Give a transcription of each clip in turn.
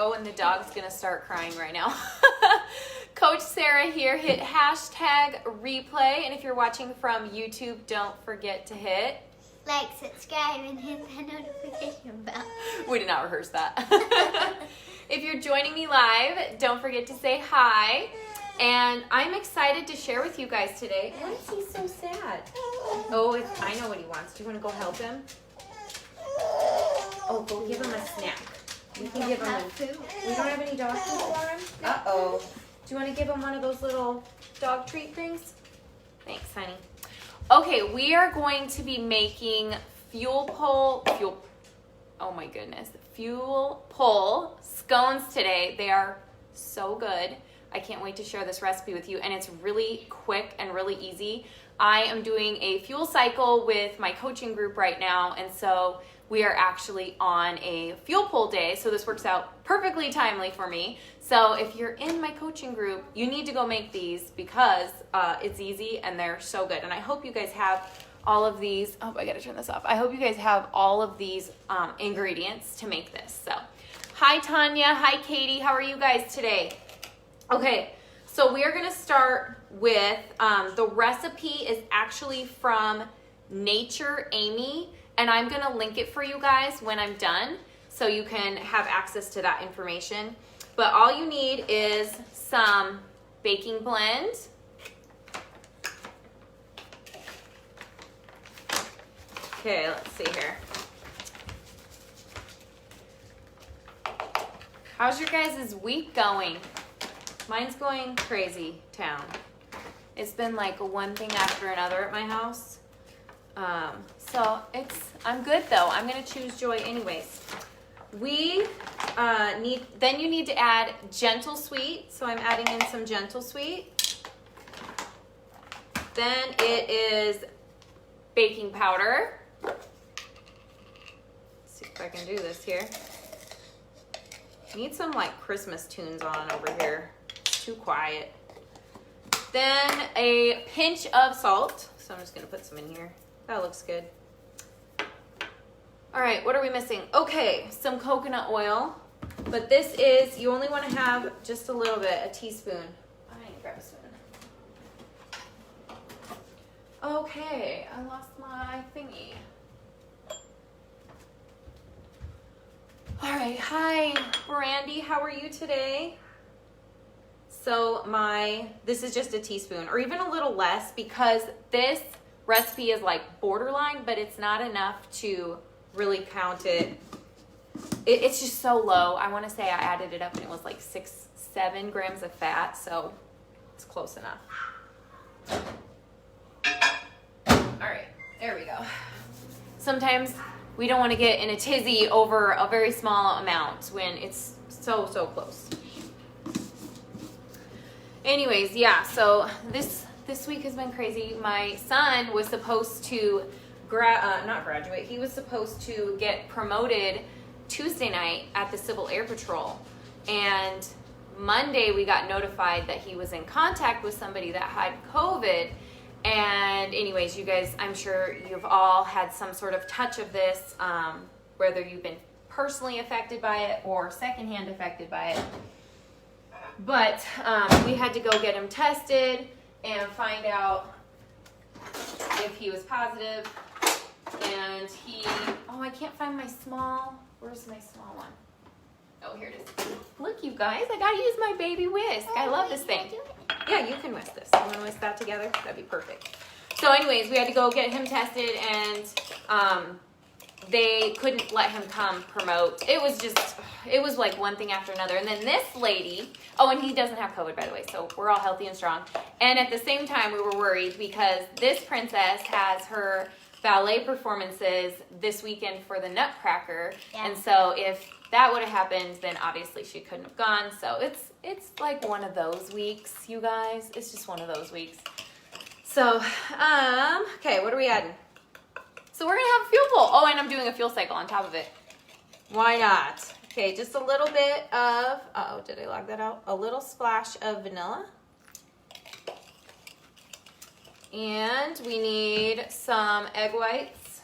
Oh, and the dog's gonna start crying right now. Coach Sarah here. Hit hashtag replay. And if you're watching from YouTube, don't forget to hit like, subscribe, and hit the notification bell. We did not rehearse that. If you're joining me live, don't forget to say hi. And I'm excited to share with you guys today. Why is he so sad? Oh, I know what he wants. Do you want to go help him? Oh, go give him a snack. We can give him food. We don't have any dog food for him? Uh-oh. Do you want to give him one of those little dog treat things? Thanks, honey. Okay, we are going to be making fuel pull scones today. They are so good. I can't wait to share this recipe with you, and it's really quick and really easy. I am doing a fuel cycle with my coaching group right now, and so we are actually on a fuel pull day, so this works out perfectly timely for me. So if you're in my coaching group, you need to go make these because it's easy and they're so good. And I hope you guys have all of these. Oh, I gotta turn this off. I hope you guys have all of these ingredients to make this. So, hi Tanya, hi Katie, how are you guys today? Okay, so we are gonna start with, the recipe is actually from Nature Amy, and I'm gonna link it for you guys when I'm done so you can have access to that information. But all you need is some baking blend. Okay, let's see here. How's your guys' week going? Mine's going crazy town. It's been like one thing after another at my house. So I'm good though. I'm gonna choose joy anyways. We you need to add gentle sweet. So I'm adding in some gentle sweet. Then it is baking powder. Let's see if I can do this here. Need some like Christmas tunes on over here. It's too quiet. Then a pinch of salt. So I'm just gonna put some in here. That looks good. All right, what are we missing? Okay, some coconut oil. But this is, you only want to have just a little bit, a teaspoon. I need to grab a spoon. Okay, I lost my thingy. All right, hi, Brandy, how are you today? So this is just a teaspoon, or even a little less, because this recipe is like borderline, but it's not enough to really count it. It's just so low. I want to say I added it up and it was like 6-7 grams of fat, so it's close enough. All right, there we go. Sometimes we don't want to get in a tizzy over a very small amount when it's so close. Anyways, yeah, so this week has been crazy. My son was supposed to not graduate. He was supposed to get promoted Tuesday night at the Civil Air Patrol. And Monday we got notified that he was in contact with somebody that had COVID. And anyways, you guys, I'm sure you've all had some sort of touch of this, whether you've been personally affected by it or secondhand affected by it. But we had to go get him tested and find out if he was positive. And I can't find my where's my small one? Oh, here it is. Look, you guys, I gotta use my baby whisk. I love this thing. Yeah, you can whisk this. You wanna whisk that together? That'd be perfect. So anyways, we had to go get him tested, and they couldn't let him come promote. It was like one thing after another. And then this lady, and he doesn't have COVID, by the way, so we're all healthy and strong. And at the same time, we were worried because this princess has her ballet performances this weekend for the Nutcracker. Yeah. And so if that would have happened, then obviously she couldn't have gone. So it's like one of those weeks, you guys. It's just one of those weeks. So, okay, what are we adding? So we're gonna have a fuel pull. Oh, and I'm doing a fuel cycle on top of it. Why not? Okay, just a little bit of, did I log that out? A little splash of vanilla. And we need some egg whites.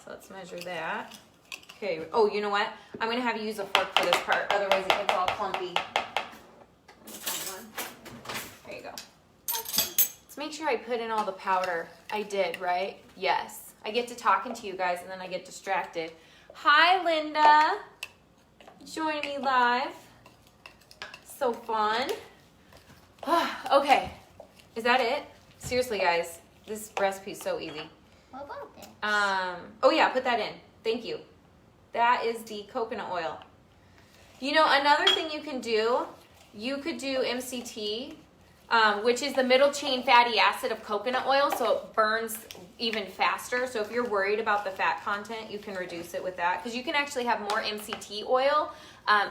So let's measure that. Okay. Oh, you know what? I'm going to have you use a fork for this part. Otherwise, it gets all clumpy. There you go. Let's make sure I put in all the powder. I did, right? Yes. I get to talking to you guys, and then I get distracted. Hi, Linda. Joining me live. So fun. Okay. Is that it? Seriously, guys. This recipe is so easy. What about this? Oh yeah, put that in. Thank you. That is the coconut oil. You know, another thing you can do, you could do MCT, which is the middle chain fatty acid of coconut oil, so it burns even faster. So if you're worried about the fat content, you can reduce it with that, because you can actually have more MCT oil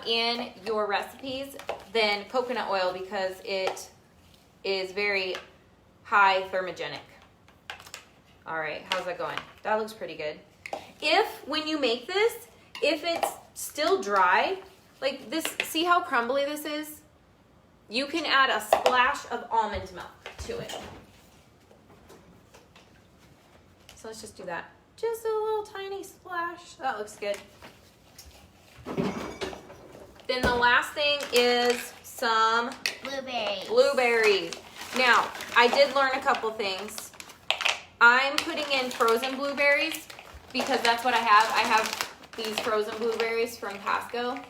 in your recipes than coconut oil, because it is very high thermogenic. All right, how's that going? That looks pretty good. If, when you make this, if it's still dry, like this, see how crumbly this is? You can add a splash of almond milk to it. So let's just do that. Just a little tiny splash. That looks good. Then the last thing is some Blueberries. Blueberries. Now, I did learn a couple things. I'm putting in frozen blueberries because that's what I have. I have these frozen blueberries from Costco.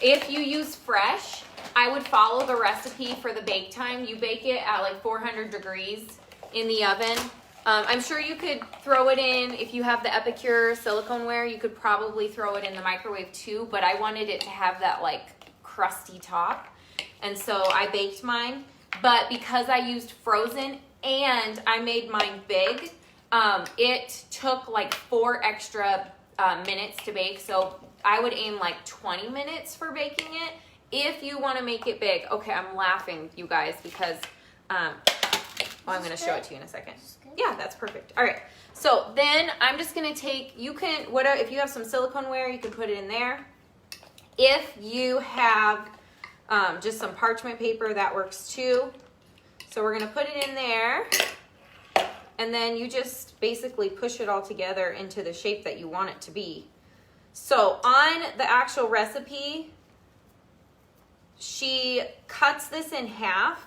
If you use fresh, I would follow the recipe for the bake time. You bake it at like 400 degrees in the oven. I'm sure you could throw it in, if you have the Epicure silicone ware, you could probably throw it in the microwave too, but I wanted it to have that like crusty top. And so I baked mine. But because I used frozen and I made mine big, it took like 4 extra minutes to bake. So I would aim like 20 minutes for baking it if you want to make it big. Okay, I'm laughing, you guys, because I'm going to show it to you in a second. Yeah, that's perfect. All right. So then I'm just going to take, you can, whatever, if you have some silicone ware, you can put it in there. If you have just some parchment paper, that works too. So we're going to put it in there, and then you just basically push it all together into the shape that you want it to be. So on the actual recipe, she cuts this in half,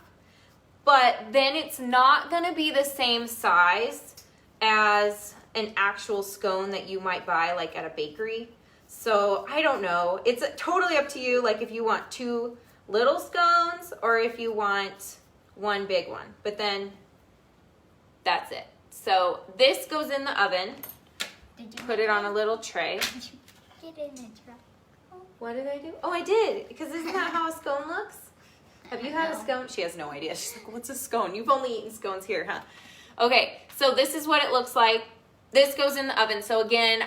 but then it's not going to be the same size as an actual scone that you might buy like at a bakery. So I don't know. It's totally up to you, like if you want 2 little scones or if you want 1 big one. But then that's it. So this goes in the oven. Put it on a little tray. Get in the truck. What did I do? Oh, I did. Because isn't that how a scone looks? Have you had a scone? She has no idea. She's like, what's a scone? You've only eaten scones here, huh? Okay, so this is what it looks like. This goes in the oven. So again,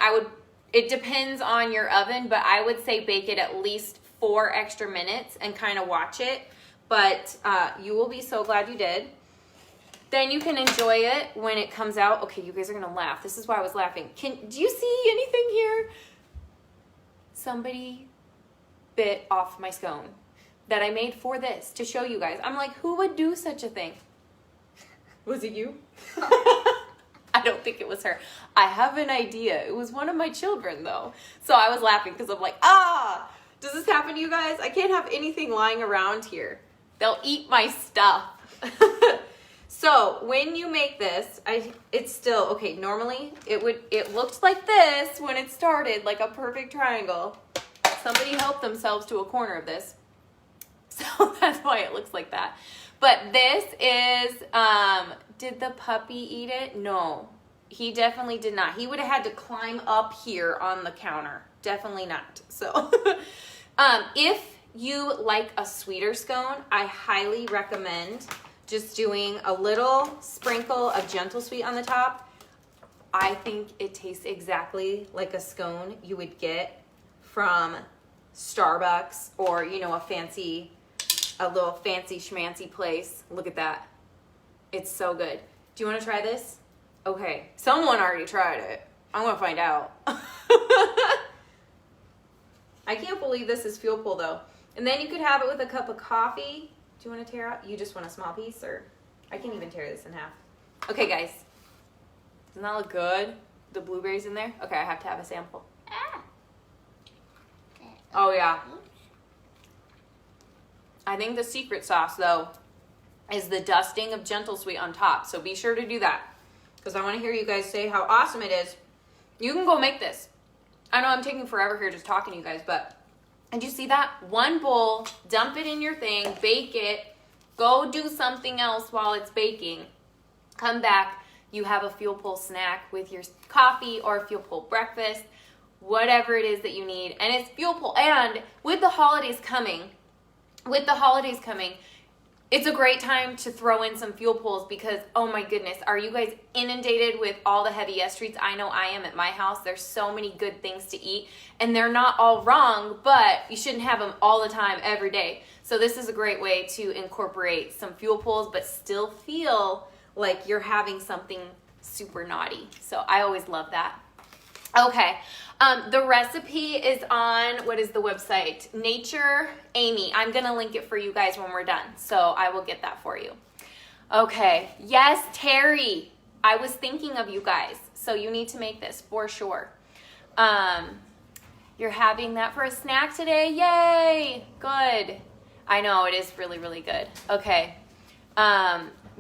it depends on your oven, but I would say bake it at least 4 extra minutes and kind of watch it. But you will be so glad you did. Then you can enjoy it when it comes out. Okay, you guys are gonna laugh. This is why I was laughing. Do you see anything here? Somebody bit off my scone that I made for this to show you guys. I'm like, who would do such a thing? Was it you? I don't think it was her. I have an idea. It was one of my children though. So I was laughing because I'm like, does this happen to you guys? I can't have anything lying around here. They'll eat my stuff. So when you make this, it's still, okay, normally it looked like this when it started, like a perfect triangle. Somebody helped themselves to a corner of this. So that's why it looks like that. But this is, did the puppy eat it? No, he definitely did not. He would have had to climb up here on the counter. Definitely not. So if you like a sweeter scone, I highly recommend just doing a little sprinkle of gentle sweet on the top. I think it tastes exactly like a scone you would get from Starbucks or, you know, a little fancy schmancy place. Look at that. It's so good. Do you want to try this? Okay, someone already tried it. I'm gonna find out. I can't believe this is fuel pull though. And then you could have it with a cup of coffee. Do you want to tear out? You just want a small piece, or I can even tear this in half. Okay, guys. Doesn't that look good? The blueberries in there? Okay, I have to have a sample. Oh, yeah. I think the secret sauce, though, is the dusting of Gentle Sweet on top. So be sure to do that because I want to hear you guys say how awesome it is. You can go make this. I know I'm taking forever here just talking to you guys, but did you see that? One bowl, dump it in your thing, bake it, go do something else while it's baking. Come back, you have a Fuel Pull snack with your coffee or a Fuel Pull breakfast, whatever it is that you need. And it's Fuel Pull. And with the holidays coming, it's a great time to throw in some Fuel Pulls because, oh my goodness, are you guys inundated with all the heavy yes treats? I know I am at my house. There's so many good things to eat, and they're not all wrong, but you shouldn't have them all the time, every day. So this is a great way to incorporate some Fuel Pulls, but still feel like you're having something super naughty. So I always love that. Okay, the recipe is on, what is the website? Nature Amy. I'm going to link it for you guys when we're done, so I will get that for you. Okay, yes, Terry. I was thinking of you guys, so you need to make this for sure. You're having that for a snack today? Yay, good. I know, it is really, really good. Okay.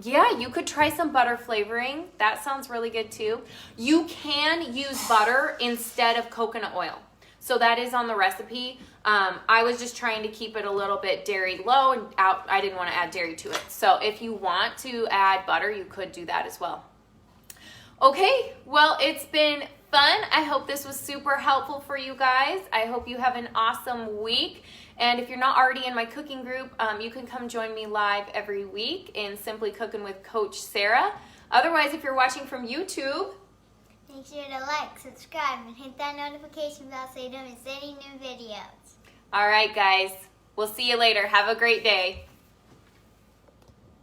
Yeah, you could try some butter flavoring. That sounds really good too. You can use butter instead of coconut oil. So that is on the recipe. I was just trying to keep it a little bit dairy low and out. I didn't want to add dairy to it. So if you want to add butter, you could do that as well. Okay, well, it's been fun. I hope this was super helpful for you guys. I hope you have an awesome week. And if you're not already in my cooking group, you can come join me live every week in Simply Cookin' with Coach Sarah. Otherwise, if you're watching from YouTube, make sure to like, subscribe, and hit that notification bell so you don't miss any new videos. All right, guys. We'll see you later. Have a great day.